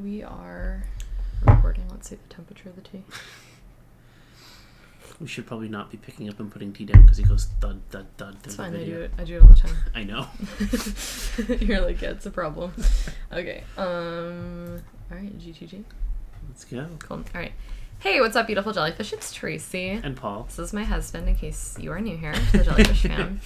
We are recording. Let's see the temperature of the tea. We should probably not be picking up and putting tea down because it goes thud, thud, thud. It's fine. I do it all the time. I know. You're like, yeah, it's a problem. Okay. All right, GTG. Let's go. Cool. All right. Hey, what's up, beautiful Jellyfish? It's Tracy. And Paul. This is my husband, in case you are new here, the Jellyfish fan.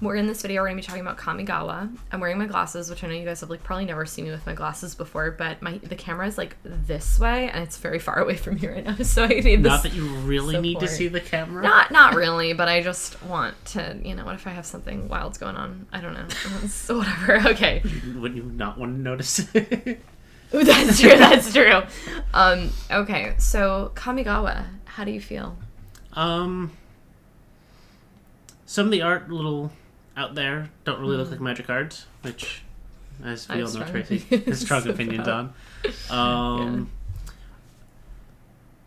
We're in this video, we're going to be talking about Kamigawa. I'm wearing my glasses, which I know you guys have probably never seen me with my glasses before, but the camera is this way, and it's very far away from me right now, so I need this. Not that you really need to see the camera? Not really, but I just want to, what if I have something wild's going on? I don't know. So whatever, okay. Would you not want to notice? Ooh, that's true. Okay, so Kamigawa, how do you feel? Some of the art a little out there don't really look like magic cards, which, as we all know, Tracy has strong opinions on.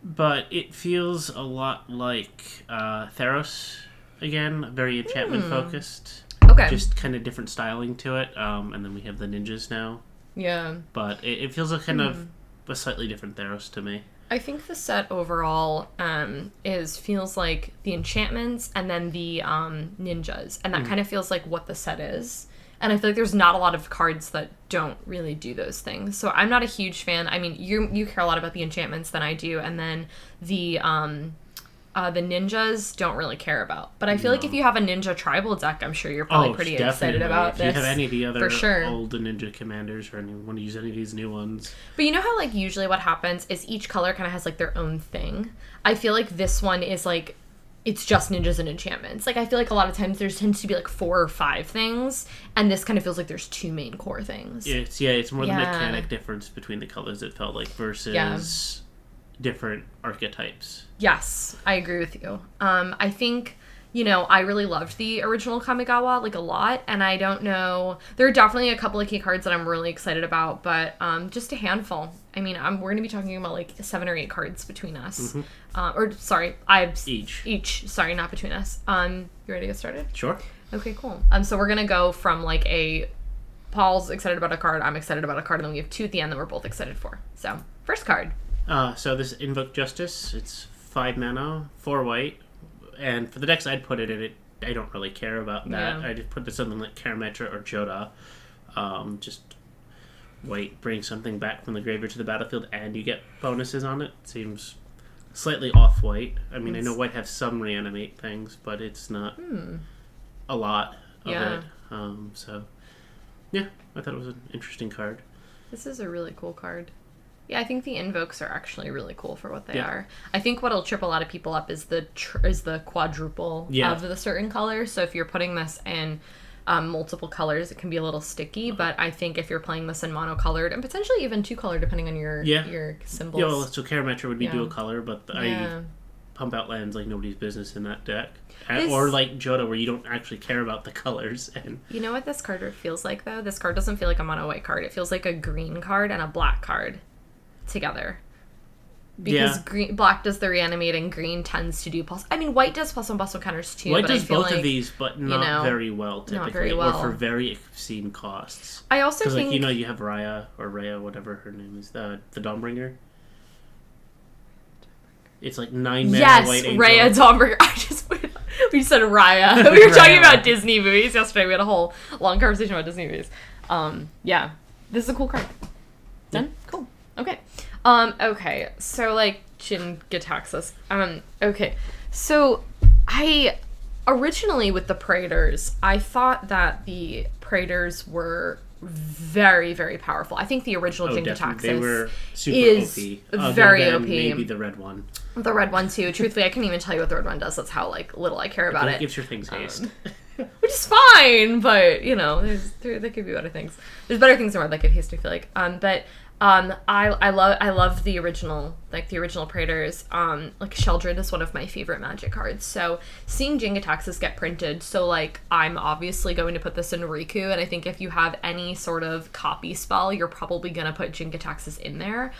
But it feels a lot like Theros again, very enchantment focused. Okay. Just kind of different styling to it. And then we have the ninjas now. Yeah. But it feels like kind of a slightly different Theros to me. I think the set overall feels like the enchantments and then the ninjas, and that kind of feels like what the set is. And I feel like there's not a lot of cards that don't really do those things. So I'm not a huge fan. I mean, you care a lot about the enchantments than I do, and then the ninjas don't really care about. But I feel like if you have a ninja tribal deck, I'm sure you're probably pretty excited about this. If you have any of the other for old ninja commanders or want to use any of these new ones. But you know how usually what happens is each color kind of has their own thing? I feel like this one is it's just ninjas and enchantments. I feel like a lot of times there tends to be 4 or 5 things, and this kind of feels like there's 2 main core things. It's more the mechanic difference between the colors, it felt like, versus different archetypes. Yes, I agree with you. I think, I really loved the original Kamigawa, a lot, and I don't know, there are definitely a couple of key cards that I'm really excited about, but just a handful. I mean, we're going to be talking about 7 or 8 cards between us. Each. Sorry, not between us. You ready to get started? Sure. Okay, cool. So we're going to go from Paul's excited about a card, I'm excited about a card, and then we have 2 at the end that we're both excited for. So, first card. So this is Invoke Justice. It's 5 mana, 4 white, and for the decks I'd put it in, I don't really care about that. I just put this something like Karametra or Joda. Just white, bring something back from the graveyard to the battlefield, and you get bonuses on it. Seems slightly off-white. I mean, I know white has some reanimate things, but it's not a lot of it. So, yeah, I thought it was an interesting card. This is a really cool card. Yeah, I think the invokes are actually really cool for what they are. I think what'll trip a lot of people up is the quadruple of the certain colors. So if you're putting this in multiple colors, it can be a little sticky. But I think if you're playing this in monocolored and potentially even 2-color, depending on your symbols. Yeah, well, so Karametra would be dual color, but I pump out lands like nobody's business in that deck. Or like Joda, where you don't actually care about the colors. And you know what this card feels like, though? This card doesn't feel like a mono-white card. It feels like a green card and a black card together, because black does the reanimating, green tends to do white does +1/+1 counters too. White does both of these, but not very well typically, not very well. Or for very obscene costs. I also think you have Raya or Rhea, whatever her name is, the Dawnbringer. It's 9 mana white angel. Rhea Dawnbringer. We said Raya. We were talking about Disney movies yesterday. We had a whole long conversation about Disney movies. This is a cool card. Done? Yeah. Cool. Okay. Okay. So, Jin-Gitaxis. Okay. So, I originally with the Praetors, I thought that the Praetors were very, very powerful. I think the original Jin-Gitaxis they were super OP. Very OP. Maybe the red one. The red one too. Truthfully, I can't even tell you what the red one does. That's how little I care about it. It gives your things haste. Which is fine, but there could be better things. There's better things in the world that give haste, I feel like. I love the original, the original Praetors. Sheldred is one of my favorite Magic cards. So seeing Jin-Gitaxis get printed, so I'm obviously going to put this in Riku, and I think if you have any sort of copy spell, you're probably gonna put Jin-Gitaxis in there.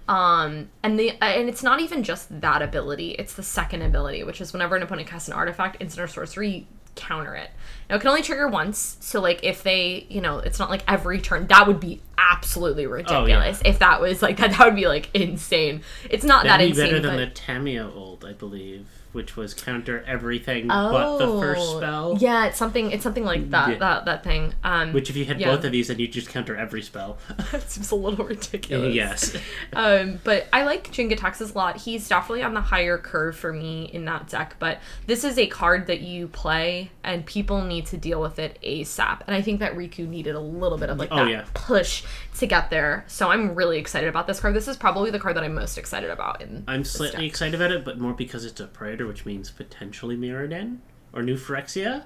And it's not even just that ability; it's the second ability, which is whenever an opponent casts an artifact, instant or sorcery, counter it. Now, it can only trigger once, so, if they, it's not every turn. That would be absolutely ridiculous. If that was like that would be like insane. It's not that insane. That'd be better than the Tamiyo ult, I believe, which was counter everything but the first spell. Yeah, it's something like that. That thing. Which if you had both of these, then you just counter every spell. It seems a little ridiculous. Yes. But I like Jin-Gitaxis a lot. He's definitely on the higher curve for me in that deck. But this is a card that you play, and people need to deal with it ASAP. And I think that Riku needed a little bit of like that push to get there. So I'm really excited about this card. This is probably the card that I'm most excited about. I'm slightly excited about it, but more because it's a Predator, which means potentially Mirrodin or New Phyrexia.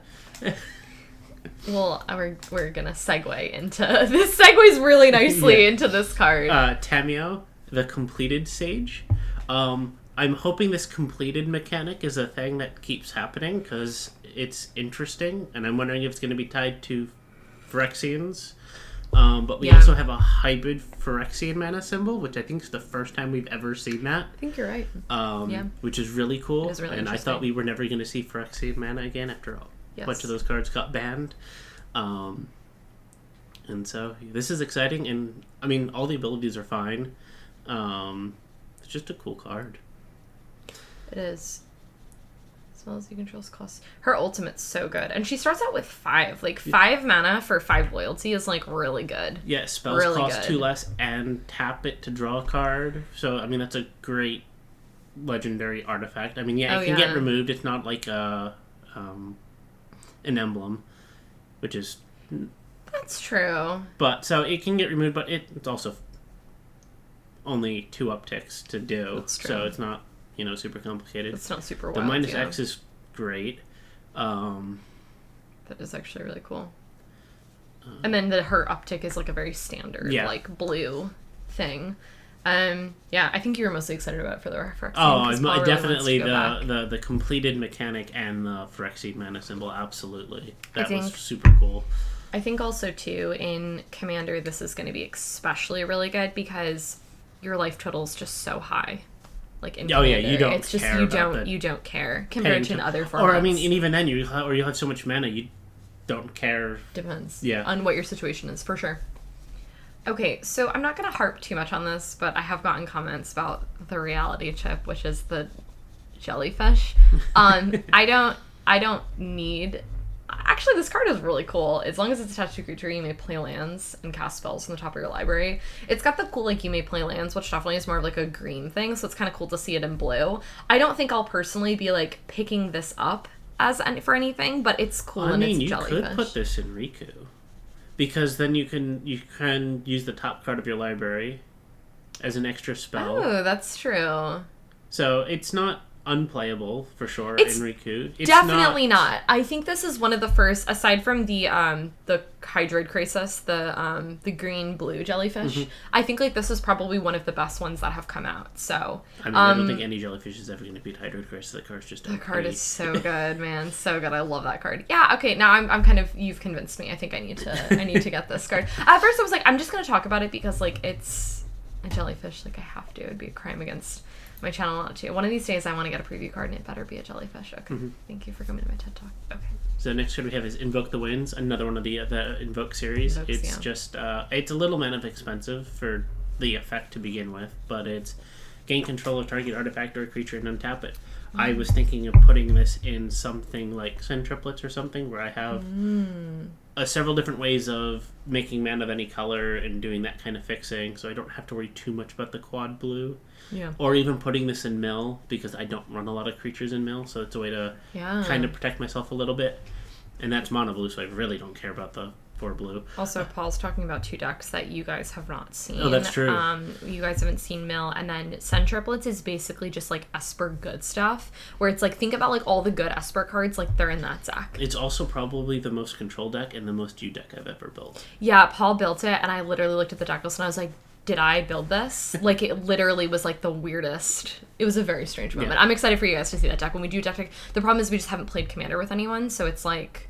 Well, we're gonna segue into this. Segues really nicely into this card. Tamiyo, the completed Sage. I'm hoping this completed mechanic is a thing that keeps happening because it's interesting, and I'm wondering if it's going to be tied to Phyrexians. But we also have a hybrid Phyrexian mana symbol, which I think is the first time we've ever seen that. I think you're right. Which is really cool. It is really and I thought we were never going to see Phyrexian mana again after a bunch of those cards got banned. And so this is exciting, and I mean, all the abilities are fine. It's just a cool card. It is. As well as you control costs. Her ultimate's so good. And she starts out with 5. Like, 5 mana for 5 loyalty is, like, really good. Yeah, spells really cost 2 less and tap it to draw a card. So, I mean, that's a great legendary artifact. I mean, it can get removed. It's not like an emblem, which is... That's true. But, so it can get removed, but it's also only 2 upticks to do. That's true. So it's not... super complicated. It's not super wild. The minus X is great. That is actually really cool. And then her uptick is like a very standard, like blue thing. I think you were mostly excited about it for the Phyrexian. Oh, definitely the completed mechanic and the Phyrexian mana symbol. Absolutely, that was super cool. I think also too in Commander, this is going to be especially really good because your life total is just so high. Like in Commander, you don't. It's just care you don't care compared to other formats. Or I mean, and even then, you have so much mana, you don't care. Depends. On what your situation is, for sure. Okay, so I'm not going to harp too much on this, but I have gotten comments about the reality chip, which is the Jellyfish. I don't need. Actually, this card is really cool. As long as it's attached to a creature, you may play lands and cast spells from the top of your library. It's got the cool, like, you may play lands, which definitely is more of, like, a green thing, so it's kind of cool to see it in blue. I don't think I'll personally be, like, picking this up for anything, but it's cool and it's Jellyfish. You could put this in Riku. Because then you can use the top card of your library as an extra spell. Oh, that's true. So it's not unplayable for sure in Riku. It's definitely not. I think this is one of the first, aside from the Hydroid Crisis, the green blue jellyfish. Mm-hmm. I think like this is probably one of the best ones that have come out. So I mean, I don't think any jellyfish is ever going to beat Hydroid Crisis. That card's just the card is so good, man, so good. I love that card. Yeah. Okay. Now I'm kind of you've convinced me. I think I need to get this card. At first I was like, I'm just going to talk about it because like it's a jellyfish. Like I have to. It'd be a crime against my channel not to. One of these days I want to get a preview card and it better be a jellyfish. Okay. Mm-hmm. Thank you for coming to my TED Talk. Okay. So the next card we have is Invoke the Winds, another one of the Invoke series. It's just it's a little bit expensive for the effect to begin with, but it's gain control of target artifact or creature and untap it. Mm. I was thinking of putting this in something like Centriplets or something where I have several different ways of making mana of any color and doing that kind of fixing, so I don't have to worry too much about the quad blue. Yeah. Or even putting this in mill, because I don't run a lot of creatures in mill, so it's a way to kind of protect myself a little bit. And that's mono blue, so I really don't care about the 4 blue. Also, Paul's talking about 2 decks that you guys have not seen. Oh, that's true. You guys haven't seen mill, and then Centriplets is basically just like Esper good stuff, where it's like, think about like all the good Esper cards, like they're in that deck. It's also probably the most control deck and the most U deck I've ever built. Yeah, Paul built it, and I literally looked at the deck list and I was like, did I build this? Like, it literally was, like, the weirdest. It was a very strange moment. Yeah. I'm excited for you guys to see that deck when we do deck. The problem is we just haven't played Commander with anyone, so it's like,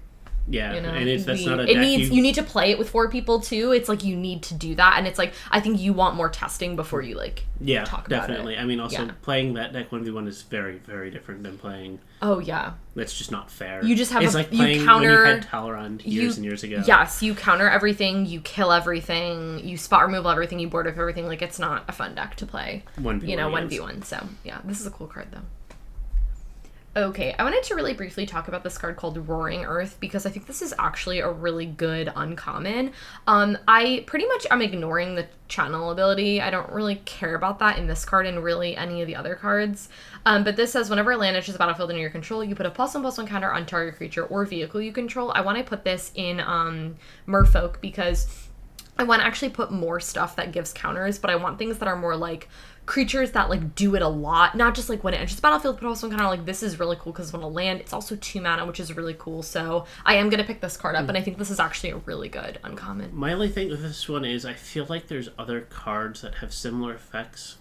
Yeah, you know? and that's not a it deck needs you need to play it with 4 people too. It's like you need to do that, and it's like I think you want more testing before you like talk about definitely. it. I mean, also playing that deck 1v1 is very, very different than playing. Oh yeah, that's just not fair. You just have it's like playing you counter when you had Tyrant years and years ago. Yes, you counter everything, you kill everything, you spot removal everything, you board with everything. Like it's not a fun deck to play. 1v1, 1v1. So yeah, this is a cool card though. Okay, I wanted to really briefly talk about this card called Roaring Earth because I think this is actually a really good uncommon. I pretty much am ignoring the channel ability. I don't really care about that in this card and really any of the other cards. But this says whenever a land enters the battlefield under your control, you put a +1/+1 counter on target creature or vehicle you control. I want to put this in Merfolk because I want to actually put more stuff that gives counters, but I want things that are more like creatures that like do it a lot, not just like when it enters the battlefield, but also kind of like this is really cool because when a land, it's also 2 mana, which is really cool. So I am gonna pick this card up, and I think this is actually a really good uncommon. My only thing with this one is I feel like there's other cards that have similar effects,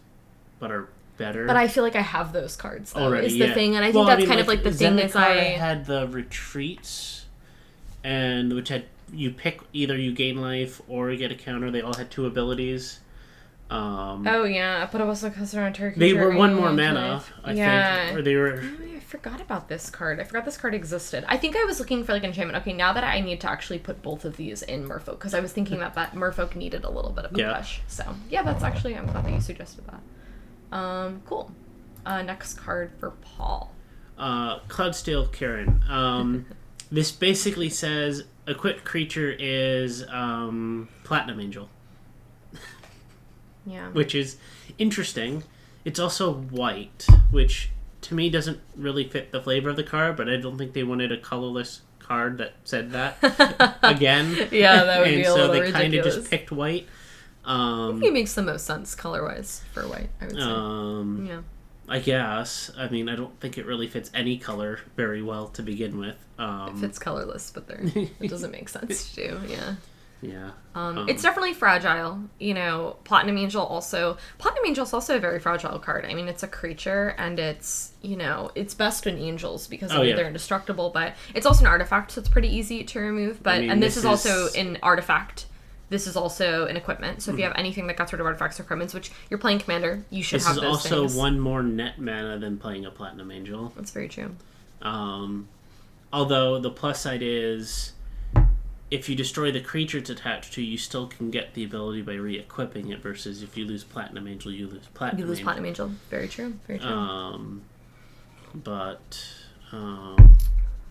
but are better. But I feel like I have those cards though, already, is the thing, and I think that's kind of like the thing is I had the retreats, and which had you pick either you gain life or you get a counter. They all had 2 abilities. Oh yeah, I put a whistle customer on turkey. They were 1 more mana, I think, or they were. I forgot about this card. I forgot this card existed. I think I was looking for like enchantment. Okay, now that I need to actually put both of these in Merfolk because I was thinking that Merfolk needed a little bit of a push. So yeah, that's actually I'm glad that you suggested that. Cool. Next card for Paul. Cloudsteel Kirin. This basically says equipped creature is Platinum Angel. Yeah. Which is interesting. It's also white, which to me doesn't really fit the flavor of the card, but I don't think they wanted a colorless card that said that again. Yeah, that would be a little ridiculous. And so they kind of just picked white. I think it makes the most sense color-wise for white, I would say. Yeah. I guess. I mean, I don't think it really fits any color very well to begin with. It fits colorless, but it doesn't make sense to do, yeah. Yeah. It's definitely fragile. You know, Platinum Angel is also a very fragile card. I mean, it's a creature, and it's, you know, it's best in angels because they're indestructible, but it's also an artifact, so it's pretty easy to remove. But and this is also an artifact. This is also an equipment. So if you have anything that gets rid of artifacts or equipments, which you're playing Commander, you should have those things. This is also 1 more net mana than playing a Platinum Angel. That's very true. Although the plus side is, if you destroy the creature it's attached to, you still can get the ability by re-equipping it, versus if you lose Platinum Angel, you lose Platinum Angel. Platinum Angel. Very true. Very true.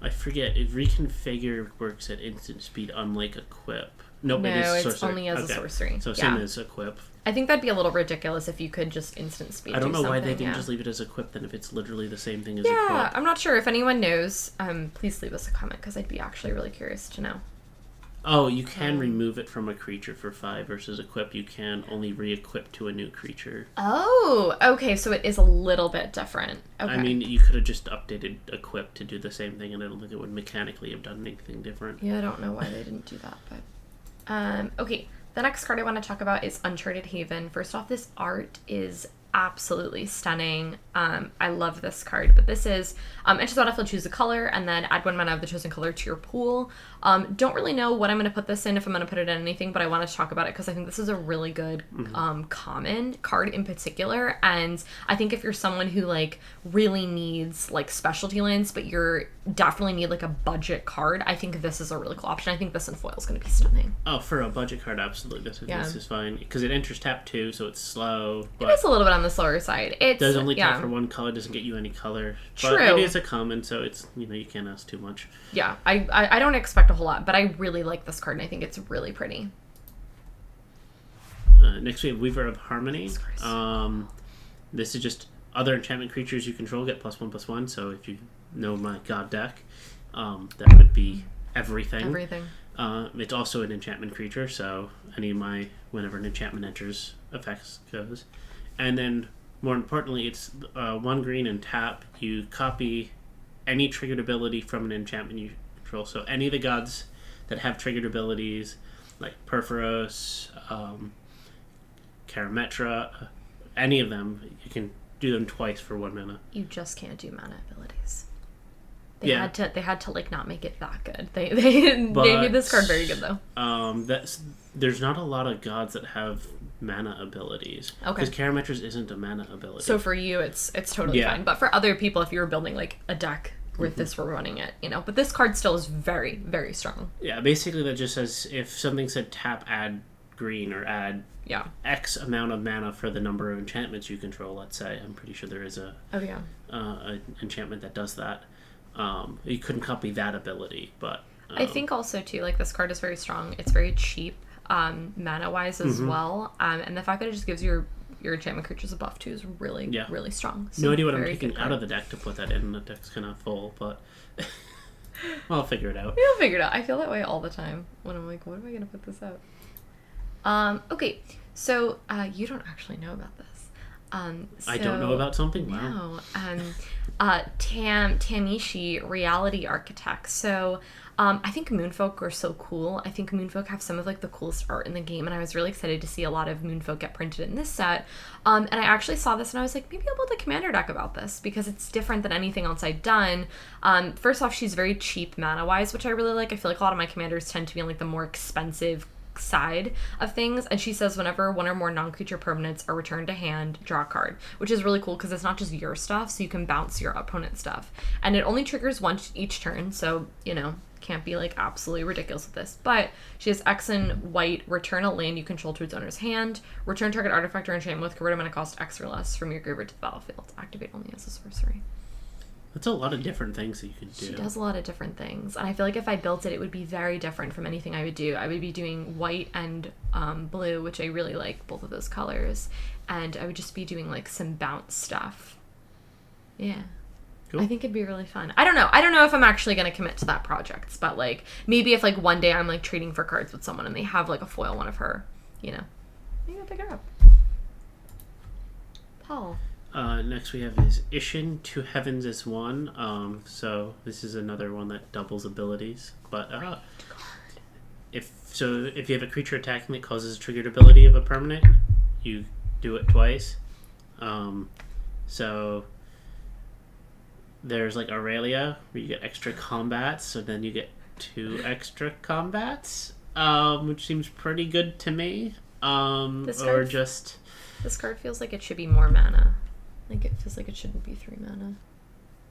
I forget, if Reconfigure works at instant speed, unlike Equip. Nope, no, it is sorcery. It's only as a sorcery. So same as Equip. I think that'd be a little ridiculous if you could just instant speed. I don't know why they didn't just leave it as Equip then, if it's literally the same thing as Equip. Yeah, I'm not sure. If anyone knows, please leave us a comment because I'd be actually really curious to know. Oh, you can remove it from a creature for 5 versus Equip. You can only re-equip to a new creature. Oh, okay, so it is a little bit different. Okay. I mean, you could have just updated Equip to do the same thing, and I don't think it would mechanically have done anything different. Yeah, I don't know why they didn't do that, but... okay, the next card I want to talk about is Uncharted Haven. First off, this art is absolutely stunning. I love this card, but this is enter the battlefield, choose a color, and then add 1 mana of the chosen color to your pool. Don't really know what I'm going to put this in, if I'm going to put it in anything, but I wanted to talk about it because I think this is a really good common card in particular, and I think if you're someone who like really needs like specialty lands, but you're definitely need like a budget card, I think this is a really cool option. I think this in foil is going to be stunning. Oh, for a budget card, absolutely. This is fine because it enters tap 2, so it's slow. But it is a little bit on the slower side. It does only tap for 1 color, doesn't get you any color. But True. It is a common, so it's, you know, you can't ask too much. Yeah, I don't expect a whole lot, but I really like this card, and I think it's really pretty. Next we have Weaver of Harmony. This is just other enchantment creatures you control get +1/+1, so if you know my god deck, that would be everything. It's also an enchantment creature, so any of my, whenever an enchantment enters, effects goes. And then, more importantly, it's 1 green and tap. You copy any triggered ability from an enchantment you control. So any of the gods that have triggered abilities, like Perforos, Karametra, any of them, you can do them twice for 1 mana. You just can't do mana abilities. They had to like not make it that good. They made this card very good though. There's not a lot of gods that have mana abilities. Okay. Because Karametra's isn't a mana ability. So for you, it's totally fine. But for other people, if you were building like a deck with this for running it, you know. But this card still is very, very strong. Yeah, basically that just says if something said tap, add green, or add X amount of mana for the number of enchantments you control, let's say. I'm pretty sure there is a enchantment that does that. You couldn't copy that ability, but... I think also, too, like, this card is very strong. It's very cheap, mana-wise as well. And the fact that it just gives your enchantment creatures a buff, too, is really, really strong. So no idea what I'm taking out of the deck to put that in. The deck's kind of full, but... I'll figure it out. We'll figure it out. I feel that way all the time when I'm like, what am I going to put this out? Okay, so you don't actually know about this. I don't know about something? Wow. No. Tameshi, Reality Architect. So I think Moonfolk are so cool. I think Moonfolk have some of like the coolest art in the game, and I was really excited to see a lot of Moonfolk get printed in this set. And I actually saw this and I was like, maybe I'll build a commander deck about this because it's different than anything else I've done. First off, she's very cheap mana-wise, which I really like. I feel like a lot of my commanders tend to be on like the more expensive side of things, and she says whenever one or more non-creature permanents are returned to hand, draw a card, which is really cool because it's not just your stuff, so you can bounce your opponent's stuff, and it only triggers once each turn, so you know, can't be like absolutely ridiculous with this. But she has X and white, return a land you control to its owner's hand, return target artifact or enchantment with converted mana cost X or less from your graveyard to the battlefield, activate only as a sorcery. That's a lot of different things that you can do. She does a lot of different things. And I feel like if I built it, it would be very different from anything I would do. I would be doing white and blue, which I really like, both of those colors. And I would just be doing, like, some bounce stuff. Yeah. Cool. I think it'd be really fun. I don't know. I don't know if I'm actually going to commit to that project. But, like, maybe if, like, one day I'm, like, trading for cards with someone and they have, like, a foil one of her, you know. Maybe I'll pick her up. Paul. Next we have is Isshin, Two Heavens is One. So this is another one that doubles abilities. But if you have a creature attacking that causes a triggered ability of a permanent, you do it twice. So there's like Aurelia, where you get extra combats, so then you get 2 extra combats, which seems pretty good to me. This card feels like it should be more mana. Like, it feels like it shouldn't be 3 mana.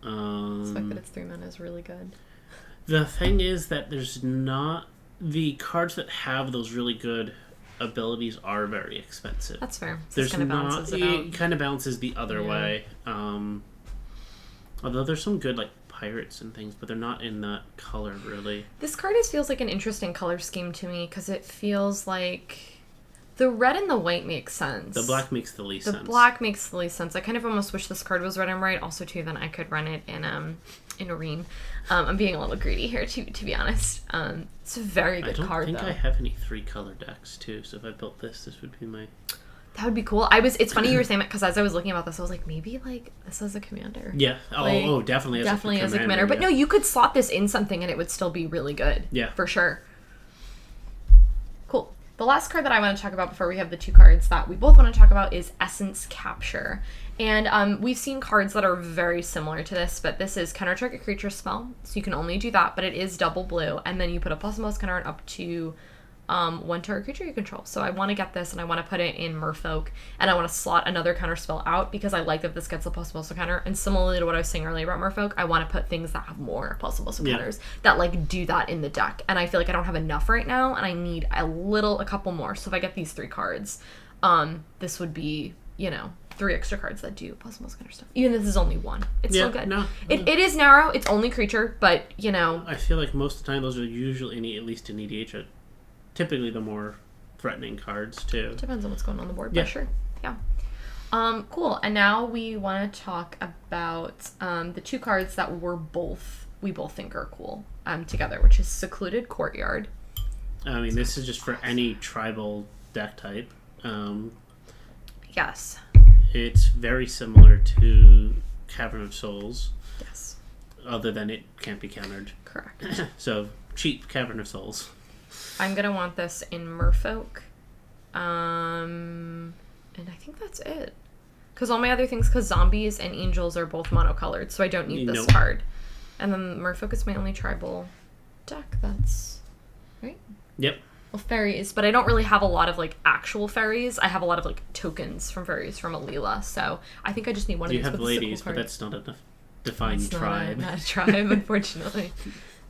The fact that it's 3 mana is really good. The thing is that there's not... The cards that have those really good abilities are very expensive. That's fair. So there's kind of balances it out. It kind of balances the other way. Although there's some good, like, pirates and things, but they're not in that color, really. This card feels like an interesting color scheme to me, because it feels like... The red and the white makes sense. The black makes the least sense. The black makes the least sense. I kind of almost wish this card was red and white. Also, too, then I could run it in Arene. I'm being a little greedy here, to be honest. It's a very good card, though. I don't think I have any 3-color decks, too. So if I built this would be my... That would be cool. It's funny you were saying that, because as I was looking about this, I was like, maybe, like, this as a commander. Yeah. Definitely as a commander. But no, you could slot this in something and it would still be really good. Yeah. For sure. Cool. The last card that I want to talk about before we have the 2 cards that we both want to talk about is Essence Capture. And we've seen cards that are very similar to this, but this is counter target creature spell, so you can only do that, but it is double blue, and then you put a +1 counter up to 1 target creature you control. So I want to get this, and I want to put it in Merfolk, and I want to slot another counter spell out, because I like that this gets a +1 counter, and similarly to what I was saying earlier about Merfolk, I want to put things that have more +1 counters that, like, do that in the deck, and I feel like I don't have enough right now, and I need a couple more. So if I get these 3 cards, this would be, you know, 3 extra cards that do +1 counter stuff. Even if this is only 1. It's still good. No. It is narrow, it's only creature, but, you know. I feel like most of the time those are usually, at least in EDH, typically the more threatening cards, too. Depends on what's going on the board, but sure. Yeah. Cool. And now we want to talk about the 2 cards that we both think are cool together, which is Secluded Courtyard. I mean, this is just for any tribal deck type. Yes. It's very similar to Cavern of Souls. Yes. Other than it can't be countered. Correct. So, cheap Cavern of Souls. I'm going to want this in Merfolk. And I think that's it. Because all my other things, because zombies and angels are both monocolored, so I don't need this card. And then Merfolk is my only tribal deck. That's right. Yep. Well, fairies, but I don't really have a lot of like actual fairies. I have a lot of like tokens from fairies from Alila. So I think I just need one of these. You have ladies, but that's not enough. Define that's tribe. Not a tribe, unfortunately.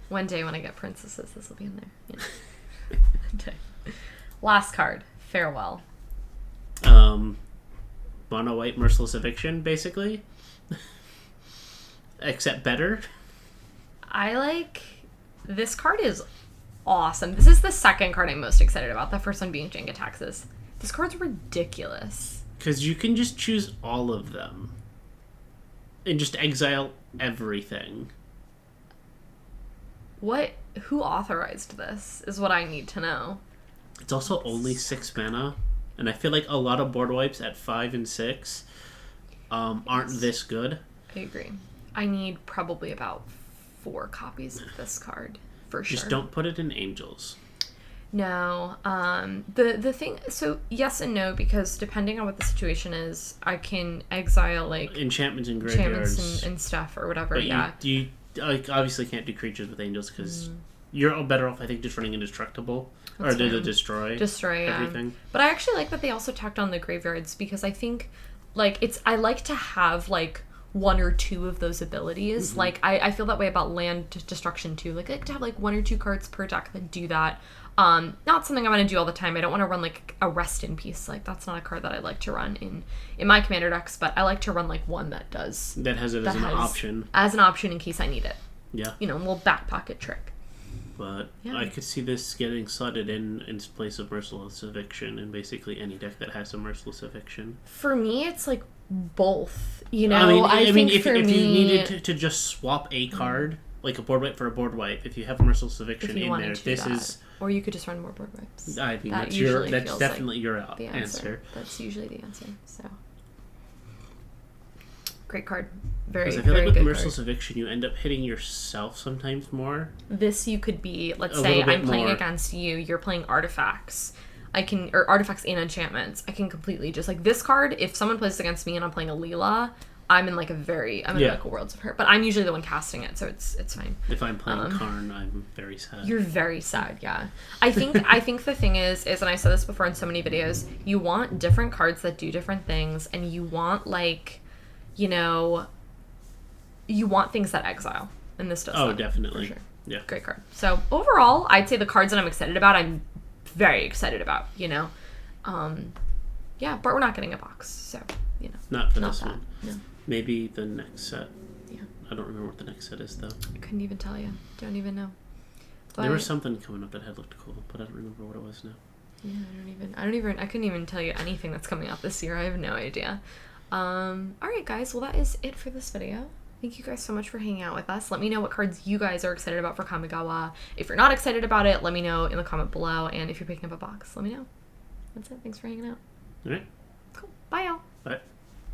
One day when I get princesses, this will be in there. Yeah. Okay. Last card, Farewell. Mono white Merciless Eviction, basically. Except better. I like... This card is awesome. This is the second card I'm most excited about. The first one being Jin-Gitaxis. This card's ridiculous. Because you can just choose all of them. And just exile everything. What? Who authorized this is what I need to know. It's also only 6 mana. And I feel like a lot of board wipes at 5 and 6 aren't this good. I agree. I need probably about 4 copies of this card, for sure. Just don't put it in Angels. No. The thing... So, yes and no, because depending on what the situation is, I can exile, like... Enchantments and graveyards. Enchantments and stuff, or whatever, but yeah. You obviously can't do creatures with Angels, because you're better off, I think, just running Indestructible. Or the Destroy. Destroy, everything. Yeah. But I actually like that they also tacked on the graveyards, because I think, like, I like to have, like, 1 or 2 of those abilities. Mm-hmm. Like, I feel that way about land destruction, too. Like, I like to have, like, 1 or 2 cards per deck that do that. Not something I'm going to do all the time. I don't want to run, like, a Rest in Peace. Like, that's not a card that I like to run in my commander decks, but I like to run, like, one that does... That has it as an option. As an option in case I need it. Yeah. You know, a little back pocket trick. But yeah. I could see this getting slotted in place of Merciless Eviction in basically any deck that has a Merciless Eviction. For me, it's like both. You know, I mean, if you needed to just swap a card, like a board wipe for a board wipe, if you have Merciless Eviction in there, this is... Or you could just run more board wipes. I mean, that's definitely your answer. That's usually the answer, so... Great card. Very, because I feel very like with good Merciless card. Eviction, you end up hitting yourself sometimes more. This you could be, let's say I'm playing against you, you're playing artifacts. Or artifacts and enchantments. I can completely just, like, this card, if someone plays against me and I'm playing a Leela, I'm in, like, a worlds of hurt. But I'm usually the one casting it, so it's fine. If I'm playing Karn, I'm very sad. You're very sad, yeah. I think the thing is, and I said this before in so many videos, you want different cards that do different things, and you want, like, you know, you want things that exile. And this does that. Oh, definitely. For sure. Yeah. Great card. So, overall, I'd say the cards that I'm excited about, I'm very excited about, you know. Yeah, but we're not getting a box, so, you know. Not for this one. No. Maybe the next set. Yeah. I don't remember what the next set is, though. I couldn't even tell you. Don't even know. But, there was something coming up that had looked cool, but I don't remember what it was now. Yeah, I couldn't even tell you anything that's coming out this year. I have no idea. Alright guys, well that is it for this video. Thank you guys so much for hanging out with us. Let me know what cards you guys are excited about for Kamigawa. If you're not excited about it, let me know in the comment below. And if you're picking up a box, let me know. That's it. Thanks for hanging out. Alright.